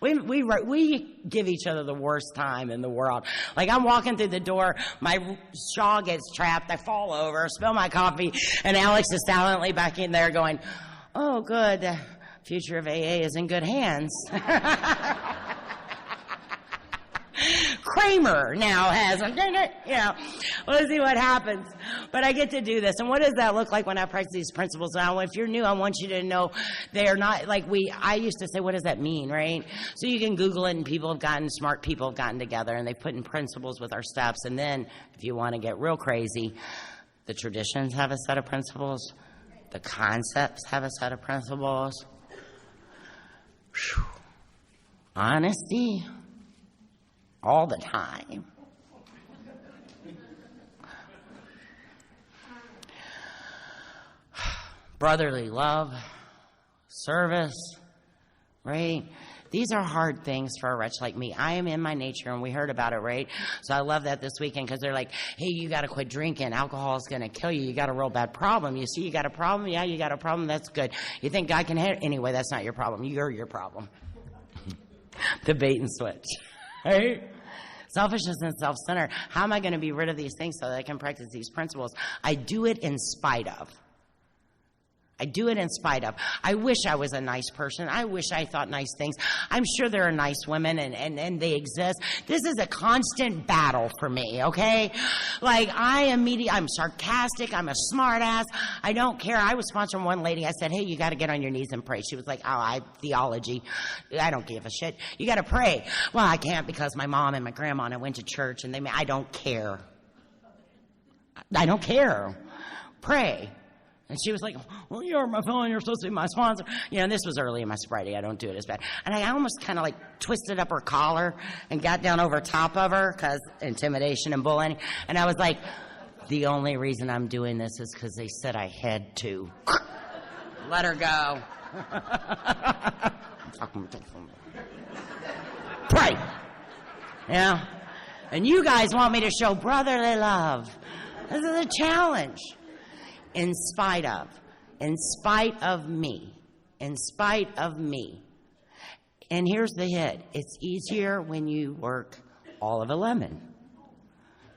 [SPEAKER 2] we give each other the worst time in the world. Like, I'm walking through the door, my shawl gets trapped, I fall over, spill my coffee, and Alex is silently back in there going, oh, good, the future of AA is in good hands. Kramer now has, you know, we'll see what happens. But I get to do this. And what does that look like when I practice these principles? Now, if you're new, I want you to know they are not like I used to say, what does that mean, right? So you can Google it, and smart people have gotten together, and they put in principles with our steps. And then, if you want to get real crazy, the traditions have a set of principles. The concepts have a set of principles. Whew. Honesty. All the time. brotherly love, service, right? These are hard things for a wretch like me. I am in my nature, and we heard about it, right? So I love that this weekend, because they're like, hey, you got to quit drinking. Alcohol is going to kill you. You got a real bad problem. You see, you got a problem? Yeah, you got a problem. That's good. You think God can hit? Anyway, that's not your problem. You're your problem. The bait and switch, right? Selfishness and self-centered. How am I going to be rid of these things so that I can practice these principles? I do it in spite of. I do it in spite of. I wish I was a nice person. I wish I thought nice things. I'm sure there are nice women, and they exist. This is a constant battle for me, okay? Like, I'm sarcastic. I'm a smart ass. I don't care. I was sponsoring one lady. I said, hey, you got to get on your knees and pray. She was like, theology. I don't give a shit. You got to pray. Well, I can't because my mom and my grandma and I went to church, and I don't care. I don't care. Pray. And she was like, well, you're my phone, you're supposed to be my sponsor. And this was early in my sobriety. I don't do it as bad. And I almost kind of like twisted up her collar and got down over top of her, because intimidation and bullying. And I was like, the only reason I'm doing this is because they said I had to. Let her go. Pray. Yeah. And you guys want me to show brotherly love. This is a challenge. In spite of me. And here's the hit. It's easier when you work all of a lemon.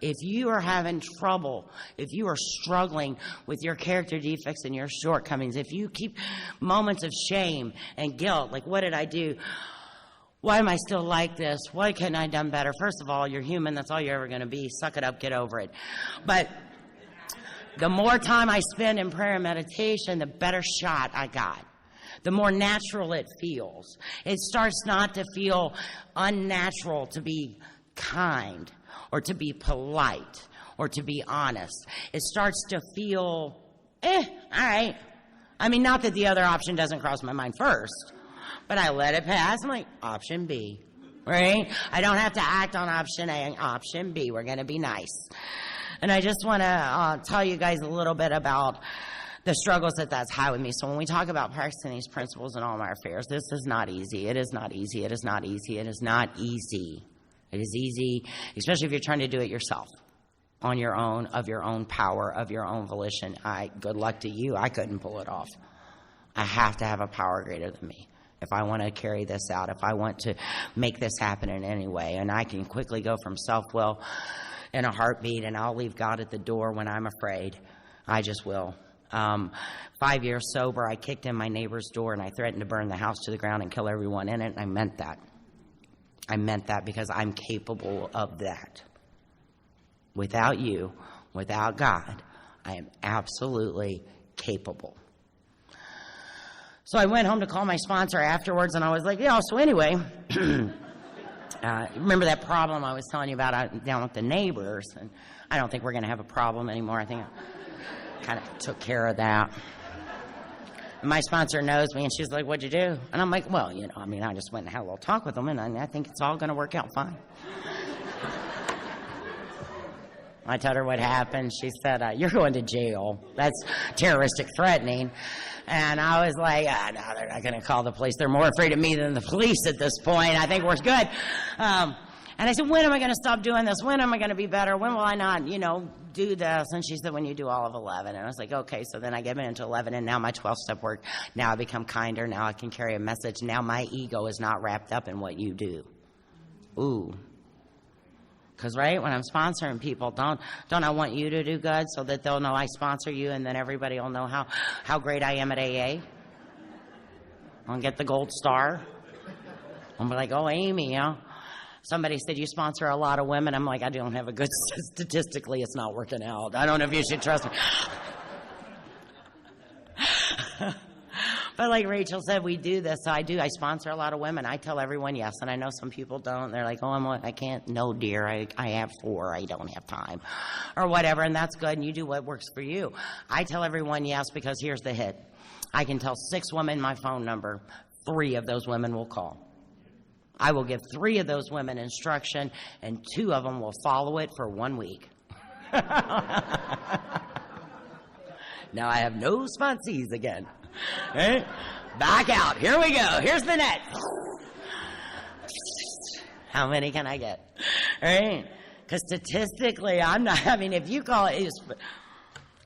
[SPEAKER 2] If you are having trouble, if you are struggling with your character defects and your shortcomings, if you keep moments of shame and guilt, like, what did I do? Why am I still like this? Why couldn't I have done better? First of all, you're human. That's all you're ever going to be. Suck it up. Get over it. But the more time I spend in prayer and meditation, the better shot I got. The more natural it feels. It starts not to feel unnatural to be kind or to be polite or to be honest. It starts to feel, all right. I mean, not that the other option doesn't cross my mind first, but I let it pass. I'm like, option B, right? I don't have to act on option A. Option B, we're going to be nice. And I just want to tell you guys a little bit about the struggles that's had with me. So when we talk about practicing these principles in all my affairs, this is not easy. It is not easy. It is not easy. It is not easy. It is easy, especially if you're trying to do it yourself, on your own, of your own power, of your own volition. Good luck to you. I couldn't pull it off. I have to have a power greater than me if I want to carry this out, if I want to make this happen in any way. And I can quickly go from self-will in a heartbeat, and I'll leave God at the door when I'm afraid. I just will. 5 years sober, I kicked in my neighbor's door, and I threatened to burn the house to the ground and kill everyone in it, and I meant that. I meant that because I'm capable of that. Without you, without God, I am absolutely capable. So I went home to call my sponsor afterwards, and I was like, so anyway, remember that problem I was telling you about down with the neighbors? And I don't think we're going to have a problem anymore. I think I kind of took care of that. And my sponsor knows me, and she's like, what'd you do? And I'm like, well, I just went and had a little talk with them, and I think it's all going to work out fine. I told her what happened. She said, you're going to jail. That's terroristic threatening. And I was like, no, they're not going to call the police. They're more afraid of me than the police at this point. I think we're good. And I said, when am I going to stop doing this? When am I going to be better? When will I not, do this? And she said, when you do all of 11. And I was like, okay. So then I get into 11, and now my 12-step work. Now I become kinder. Now I can carry a message. Now my ego is not wrapped up in what you do. Ooh. Because, right, when I'm sponsoring people, don't I want you to do good so that they'll know I sponsor you, and then everybody will know how great I am at AA? I'll get the gold star. I'll be like, oh, Amy, somebody said you sponsor a lot of women. I'm like, I don't have a good, statistically, it's not working out. I don't know if you should trust me. But like Rachel said, we do this. So I sponsor a lot of women. I tell everyone yes, and I know some people don't. They're like, I can't. No, dear, I have 4. I don't have time. Or whatever, and that's good, and you do what works for you. I tell everyone yes because here's the hit. I can tell 6 women my phone number. 3 of those women will call. I will give 3 of those women instruction, and 2 of them will follow it for 1 week. Now I have no sponsees again. Right? Back out. Here we go. Here's the net. How many can I get? Right? Because statistically, if you call it,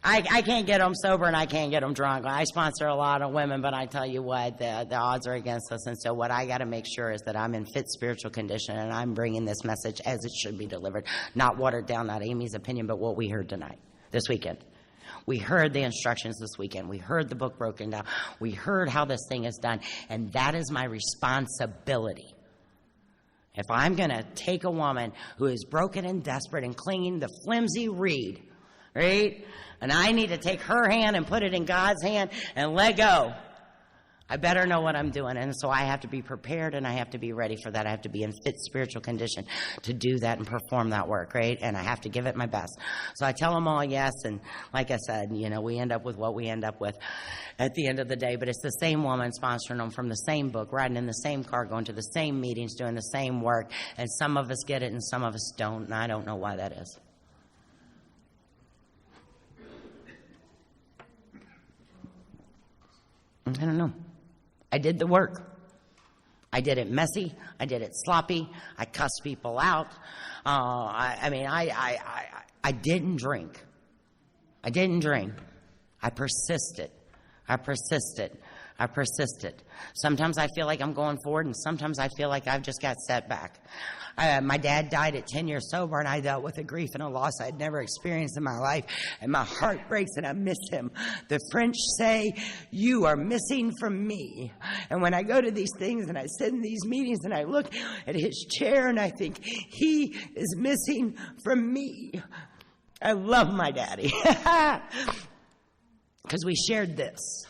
[SPEAKER 2] I can't get them sober and I can't get them drunk. I sponsor a lot of women, but I tell you what, the odds are against us. And so what I got to make sure is that I'm in fit spiritual condition and I'm bringing this message as it should be delivered. Not watered down, not Amy's opinion, but what we heard this weekend. We heard the instructions this weekend. We heard the book broken down. We heard how this thing is done. And that is my responsibility. If I'm going to take a woman who is broken and desperate and clinging to flimsy reed, right? And I need to take her hand and put it in God's hand and let go. I better know what I'm doing. And so I have to be prepared and I have to be ready for that. I have to be in fit spiritual condition to do that and perform that work, right? And I have to give it my best. So I tell them all yes. And like I said, we end up with what we end up with at the end of the day. But it's the same woman sponsoring them from the same book, riding in the same car, going to the same meetings, doing the same work. And some of us get it and some of us don't. And I don't know why that is. I don't know. I did the work. I did it messy. I did it sloppy. I cussed people out. I didn't drink. I didn't drink. I persisted. Sometimes I feel like I'm going forward, and sometimes I feel like I've just got set back. My dad died at 10 years sober, and I dealt with a grief and a loss I'd never experienced in my life, and my heart breaks, and I miss him. The French say, you are missing from me. And when I go to these things, and I sit in these meetings, and I look at his chair, and I think, he is missing from me. I love my daddy. Because we shared this.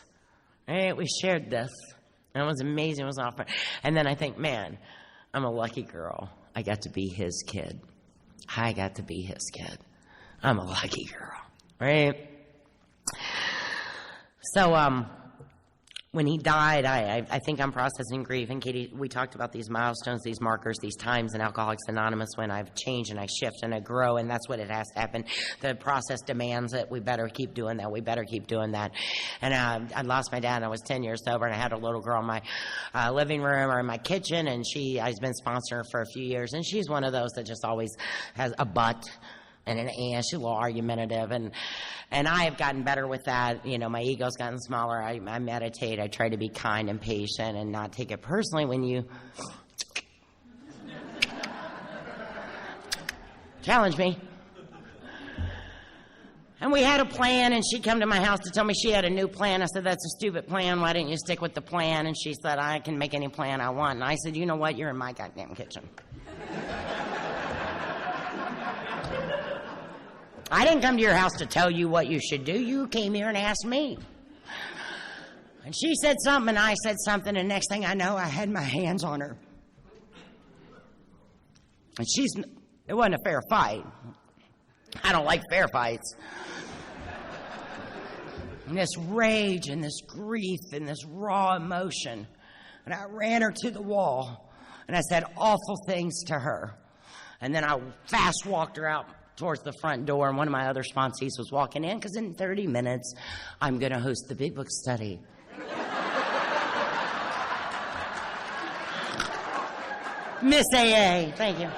[SPEAKER 2] Right? We shared this. And it was amazing. It was awesome. And then I think, man, I'm a lucky girl. I got to be his kid. I'm a lucky girl. Right? So, when he died, I think I'm processing grief. And Katie, we talked about these milestones, these markers, these times in Alcoholics Anonymous when I've changed and I shift and I grow, and that's what it has to happen. The process demands it. We better keep doing that. And I lost my dad, and I was 10 years sober, and I had a little girl in my living room or in my kitchen, and I've been sponsoring her for a few years, and she's one of those that just always has a but and an and. She's a little argumentative, and I have gotten better with that. My ego's gotten smaller. I meditate. I try to be kind and patient and not take it personally when you challenge me. And we had a plan, and she come to my house to tell me she had a new plan. I said, that's a stupid plan. Why didn't you stick with the plan? And she said, I can make any plan I want. And I said, you know what? You're in my goddamn kitchen. I didn't come to your house to tell you what you should do. You came here and asked me. And she said something, and I said something, and next thing I know, I had my hands on her. And it wasn't a fair fight. I don't like fair fights. And this rage and this grief and this raw emotion. And I ran her to the wall, and I said awful things to her. And then I fast walked her out towards the front door, and one of my other sponsees was walking in, because in 30 minutes, I'm going to host the Big Book study. Miss AA, thank you.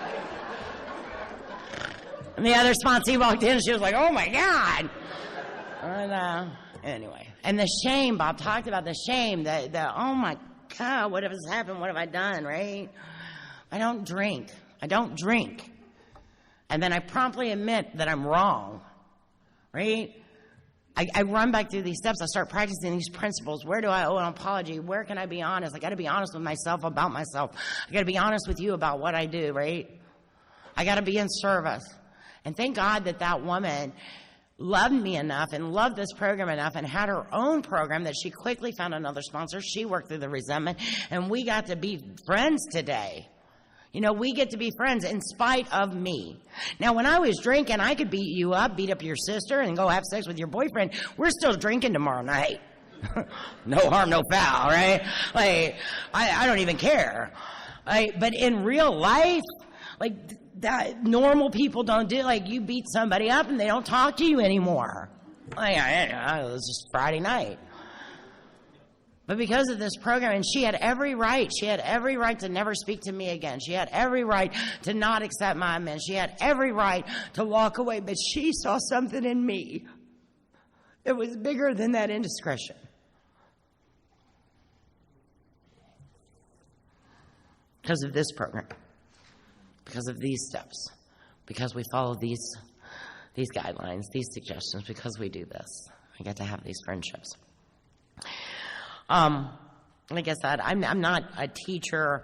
[SPEAKER 2] And the other sponsee walked in, and she was like, oh my God. And, anyway. And the shame, Bob talked about the shame, the oh my God, what has happened? What have I done, right? I don't drink. And then I promptly admit that I'm wrong, right? I run back through these steps. I start practicing these principles. Where do I owe an apology? Where can I be honest? I got to be honest with myself about myself. I got to be honest with you about what I do, right? I got to be in service. And thank God that woman loved me enough and loved this program enough and had her own program that she quickly found another sponsor. She worked through the resentment, and we got to be friends today. We get to be friends in spite of me. Now, when I was drinking, I could beat you up, beat up your sister, and go have sex with your boyfriend. We're still drinking tomorrow night. No harm, no foul, right? I don't even care. But in real life, that normal people don't do. You beat somebody up and they don't talk to you anymore. It was just Friday night. But because of this program, and she had every right to never speak to me again. She had every right to not accept my amends. She had every right to walk away, but she saw something in me that was bigger than that indiscretion. Because of this program, because of these steps, because we follow these guidelines, these suggestions, because we do this, I get to have these friendships. Like I said, I'm not a teacher.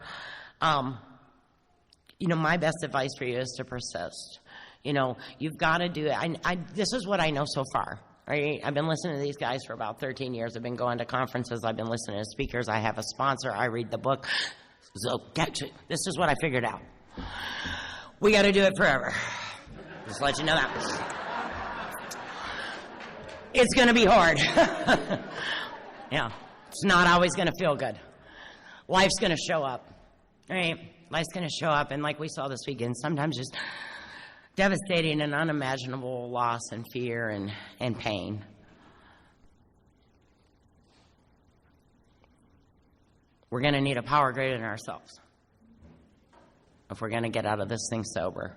[SPEAKER 2] My best advice for you is to persist. You've got to do it. This is what I know so far. Right? I've been listening to these guys for about 13 years. I've been going to conferences. I've been listening to speakers. I have a sponsor. I read the book. So this is what I figured out. We got to do it forever. Just let you know that. It's going to be hard. Yeah. It's not always going to feel good. Life's going to show up, right? Life's going to show up, and like we saw this weekend, sometimes just devastating and unimaginable loss and fear and pain. We're going to need a power greater than ourselves if we're going to get out of this thing sober.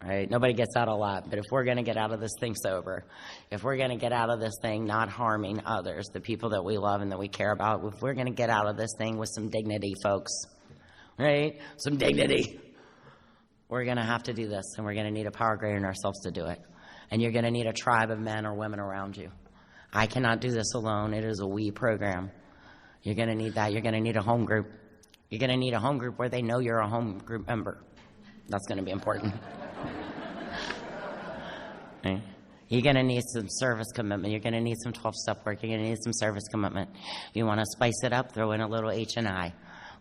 [SPEAKER 2] Right? Nobody gets out a lot, but if we're going to get out of this thing sober, if we're going to get out of this thing not harming others, the people that we love and that we care about, if we're going to get out of this thing with some dignity, folks, right? Some dignity. We're going to have to do this, and we're going to need a power greater than ourselves to do it. And you're going to need a tribe of men or women around you. I cannot do this alone. It is a we program. You're going to need that. You're going to need a home group. You're going to need a home group where they know you're a home group member. That's going to be important. Right? You're going to need some service commitment. You're going to need some 12-step work. You're going to need some service commitment. You want to spice it up, throw in a little H&I.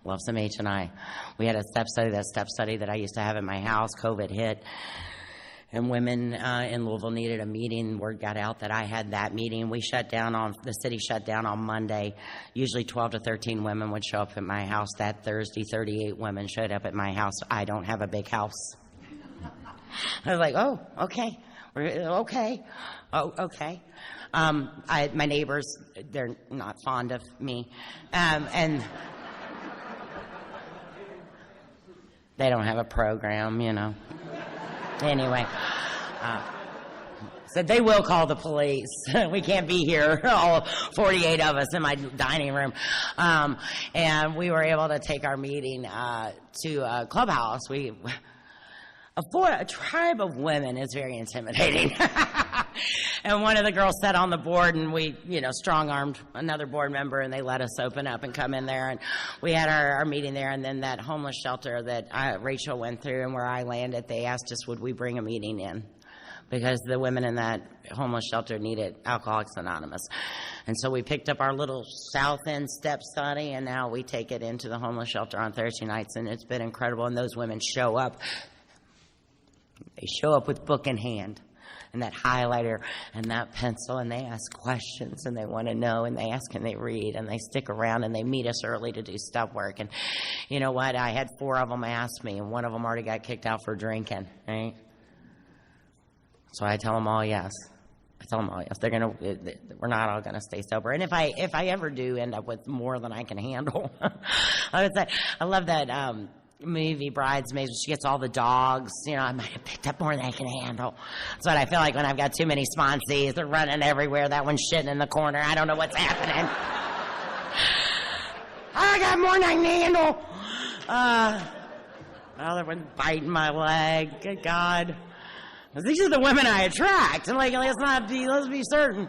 [SPEAKER 2] Love some H&I. We had a step study that I used to have at my house. COVID hit. And women in Louisville needed a meeting. Word got out that I had that meeting. The city shut down on Monday. Usually 12 to 13 women would show up at my house. That Thursday, 38 women showed up at my house. I don't have a big house. I was like, oh, okay. Okay. Oh, okay. My neighbors, they're not fond of me. And they don't have a program, Anyway, said they will call the police. We can't be here, all 48 of us in my dining room. And we were able to take our meeting to a clubhouse. A tribe of women is very intimidating. And one of the girls sat on the board, and we, strong-armed another board member, and they let us open up and come in there. And we had our meeting there, and then that homeless shelter that Rachel went through and where I landed, they asked us, would we bring a meeting in? Because the women in that homeless shelter needed Alcoholics Anonymous. And so we picked up our little South End step study, and now we take it into the homeless shelter on Thursday nights, and it's been incredible. And those women show up. They show up with book in hand and that highlighter and that pencil, and they ask questions, and they want to know, and they ask and they read, and they stick around, and they meet us early to do step work. And you know what? I had 4 of them ask me, and one of them already got kicked out for drinking, right? So I tell them all yes. We're not all gonna stay sober. And if I ever do end up with more than I can handle, I would say I love that movie Bridesmaids. She gets all the dogs. I might have picked up more than I can handle. That's what I feel like when I've got too many sponsees. They're running everywhere. That one's shitting in the corner. I don't know what's happening. I got more than I can handle. Other one's biting my leg. Good God. These are the women I attract. Let's be certain.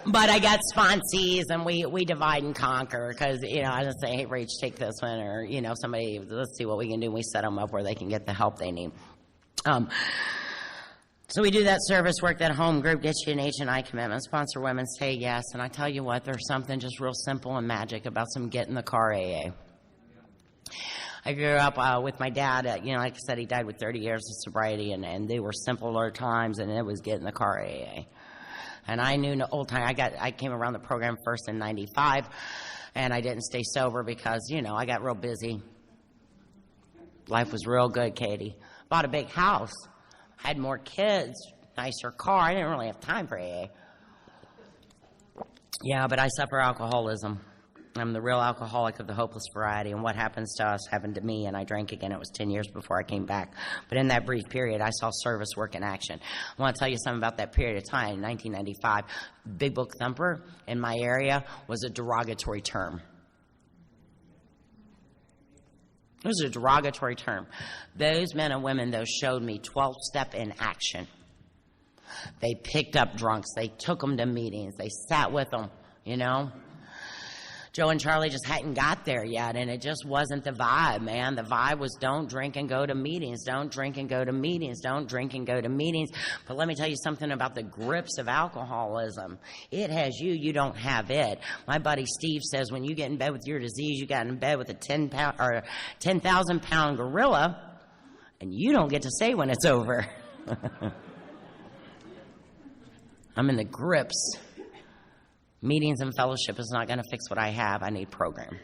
[SPEAKER 2] But I got sponsees, and we divide and conquer, because, I just say, hey, Rach, take this one, or, somebody, let's see what we can do. We set them up where they can get the help they need. So we do that service work, that home group, gets you an H&I commitment, sponsor women, say yes. And I tell you what, there's something just real simple and magic about some get in the car AA. I grew up with my dad. Like I said, he died with 30 years of sobriety, and they were simpler times, and it was get in the car AA. And I knew the old time. I came around the program first in '95, and I didn't stay sober because I got real busy. Life was real good, Katie. Bought a big house, had more kids. nicer car. I didn't really have time for AA. Yeah, but I suffer alcoholism. I'm the real alcoholic of the hopeless variety, and what happens to us happened to me, and I drank again. It was 10 years before I came back. But in that brief period, I saw service work in action. I want to tell you something about that period of time. In 1995, Big Book Thumper in my area was a derogatory term. It was a derogatory term. Those men and women, though, showed me 12-step in action. They picked up drunks. They took them to meetings. They sat with them, you know. Joe and Charlie just hadn't got there yet, and it just wasn't the vibe, man. The vibe was don't drink and go to meetings. Don't drink and go to meetings. Don't drink and go to meetings. But let me tell you something about the grips of alcoholism. It has you. You don't have it. My buddy Steve says when you get in bed with your disease, you got in bed with a 10,000-pound gorilla, and you don't get to say when it's over. I'm in the grips. Meetings and fellowship is not going to fix what I have. I need program.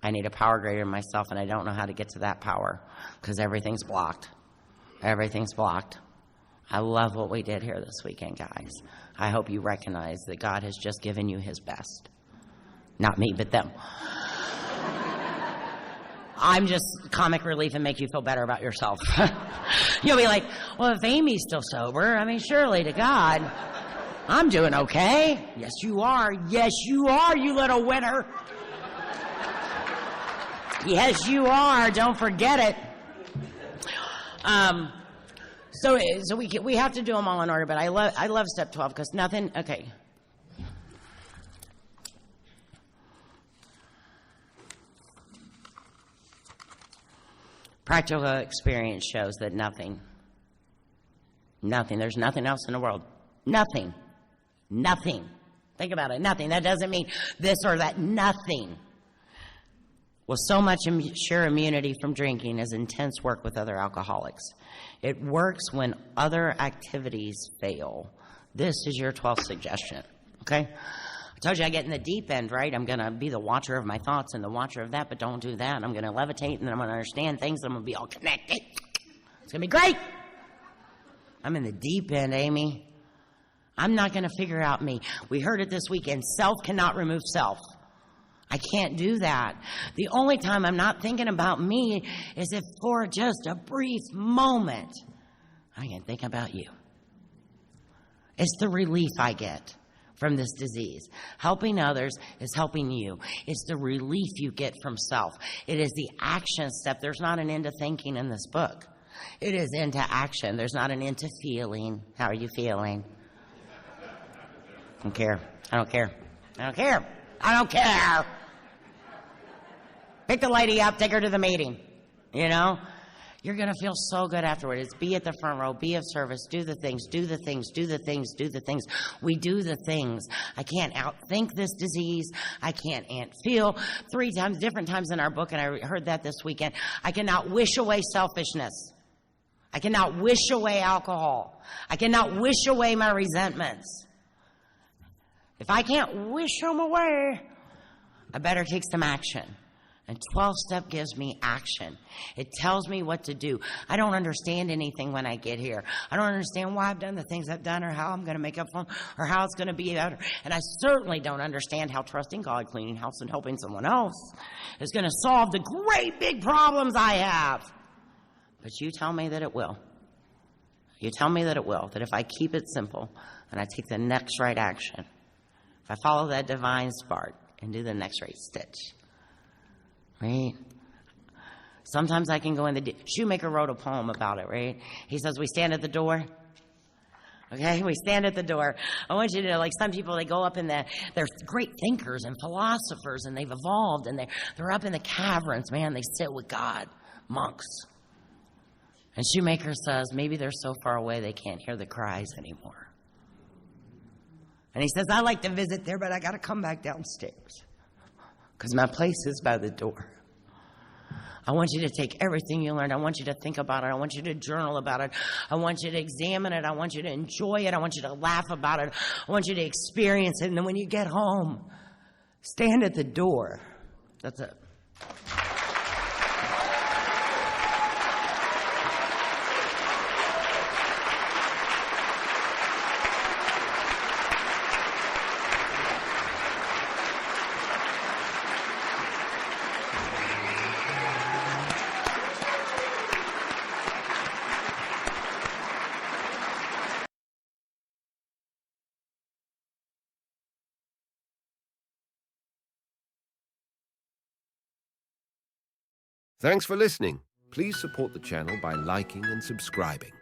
[SPEAKER 2] I need a power greater than myself, and I don't know how to get to that power because everything's blocked. Everything's blocked. I love what we did here this weekend, guys. I hope you recognize that God has just given you his best. Not me, but them. I'm just comic relief and make you feel better about yourself. You'll be like, well, if Amy's still sober, I mean, surely to God, I'm doing okay. Yes, you are. Yes, you are, you little winner. Yes, you are. Don't forget it. So we have to do them all in order, but I love step 12 because nothing. Okay. Practical experience shows that nothing. There's nothing else in the world. Nothing. Think about it. Nothing. That doesn't mean this or that. Nothing. Well, so much sure immunity from drinking is intense work with other alcoholics. It works when other activities fail. This is your 12th suggestion. Okay? I told you I get in the deep end, right? I'm going to be the watcher of my thoughts and the watcher of that, but don't do that. I'm going to levitate and then I'm going to understand things. I'm going to be all connected. It's going to be great. I'm in the deep end, Amy. I'm not going to figure out me. We heard it this weekend. Self cannot remove self. I can't do that. The only time I'm not thinking about me is if for just a brief moment I can think about you. It's the relief I get from this disease. Helping others is helping you. It's the relief you get from self. It is the action step. There's not an end to thinking in this book. It is into action. There's not an end to feeling. How are you feeling? I don't care. Pick the lady up, take her to the meeting. You know? You're going to feel so good afterward. It's be at the front row, be of service, do the things. We do the things. I can't outthink this disease. I can't feel 3 times, different times in our book, and I heard that this weekend. I cannot wish away selfishness. I cannot wish away alcohol. I cannot wish away my resentments. If I can't wish them away, I better take some action. And 12-step gives me action. It tells me what to do. I don't understand anything when I get here. I don't understand why I've done the things I've done or how I'm going to make up for them or how it's going to be better. And I certainly don't understand how trusting God, cleaning house, and helping someone else is going to solve the great big problems I have. But you tell me that it will. You tell me that it will, that if I keep it simple and I take the next right action, if I follow that divine spark and do the next right stitch, right? Sometimes I can go in the... Shoemaker wrote a poem about it, right? He says, we stand at the door. Okay, we stand at the door. I want you to know, like some people, they go up in they're great thinkers and philosophers, and they've evolved, and they're up in the caverns, man. They sit with God, monks. And Shoemaker says, maybe they're so far away they can't hear the cries anymore. And he says, I like to visit there, but I got to come back downstairs because my place is by the door. I want you to take everything you learned. I want you to think about it. I want you to journal about it. I want you to examine it. I want you to enjoy it. I want you to laugh about it. I want you to experience it. And then when you get home, stand at the door. That's it.
[SPEAKER 1] Thanks for listening. Please support the channel by liking and subscribing.